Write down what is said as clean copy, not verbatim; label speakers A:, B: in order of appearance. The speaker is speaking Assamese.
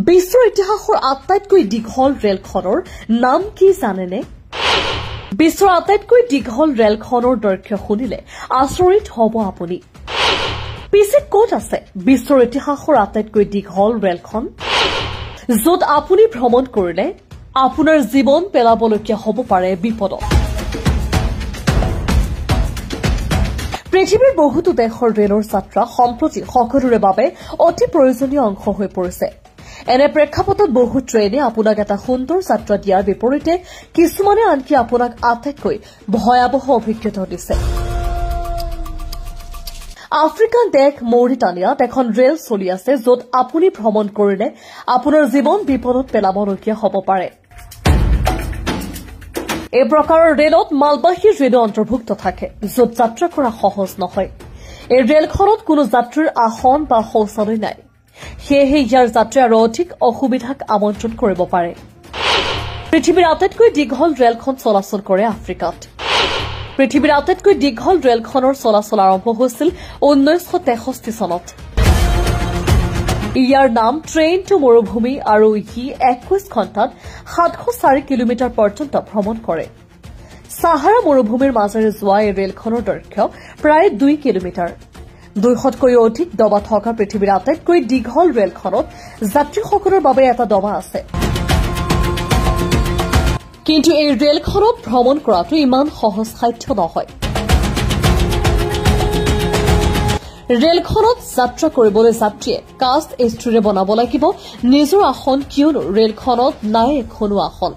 A: বিশ্বৰ ইতিহাসৰ আটাইতকৈ দীঘল ৰেলখনৰ নাম কি জানেনে? বিশ্বৰ আটাইতকৈ দীঘল ৰেলখনৰ দৈৰ্ঘ্য শুনিলে আচৰিত হ'ব আপুনি। পিছে ক'ত আছে বিশ্বৰ ইতিহাসৰ আটাইতকৈ দীঘল ৰেলখন, য'ত আপুনি ভ্ৰমণ কৰিলে আপোনাৰ জীৱন পেলাবলগীয়া হ'ব পাৰে বিপদত? পৃথিৱীৰ বহুতো দেশৰ ৰেলৰ যাত্ৰা সম্প্ৰতি সকলোৰে বাবে অতি প্ৰয়োজনীয় অংশ হৈ পৰিছে। এনে প্ৰেক্ষাপটত বহু ট্ৰেইনে আপোনাক এটা সুন্দৰ যাত্ৰা দিয়াৰ বিপৰীতে কিছুমানে আনকি আপোনাক আটাইতকৈ ভয়াৱহ অভিজ্ঞতা দিছে। আফ্ৰিকান দেশ মৌৰিটানিয়াত এখন ৰেল চলি আছে, য'ত আপুনি ভ্ৰমণ কৰিলে আপোনাৰ জীৱন বিপদত পেলাবলগীয়া হ'ব পাৰে। এই প্ৰকাৰৰ ৰেলত মালবাহী ৰেলো অন্তৰ্ভুক্ত থাকে, য'ত যাত্ৰা কৰা সহজ নহয়। এই ৰেলখনত কোনো যাত্ৰীৰ আসন বা শৌচালয় নাই, সেয়েহে ইয়াৰ যাত্ৰী আৰু অধিক অসুবিধাক আমন্ত্ৰণ কৰিব পাৰে। পৃথিৱীৰ আটাইতকৈ দীঘল ৰেলখন চলাচল কৰে আফ্ৰিকাত। পৃথিৱীৰ আটাইতকৈ দীঘল ৰেলখনৰ চলাচল আৰম্ভ হৈছিল 1963 চনত। ইয়াৰ নাম ট্ৰেইন টু মৰুভূমি আৰু ই 21 ঘণ্টাত 704 কিলোমিটাৰ পৰ্যন্ত ভ্ৰমণ কৰে। সাহাৰা মৰুভূমিৰ মাজেৰে যোৱা এই ৰেলখনৰ দৈৰ্ঘ্য প্ৰায় 2 কিলোমিটাৰ। 200তকৈও অধিক ডবা থকা পৃথিৱীৰ আটাইতকৈ দীঘল ৰেলখনত যাত্ৰীসকলৰ বাবে এটা ডবা আছে। কিন্তু এই ৰেলখনত ভ্ৰমণ কৰাটো ইমান সহজসাধ্য নহয়। ৰেলখনত যাত্ৰা কৰিবলৈ যাত্ৰীয়ে কাষ্ট এষ্ট্ৰিৰে বনাব লাগিব নিজৰ আসন, কিয়নো ৰেলখনত নাই এখনো আসন।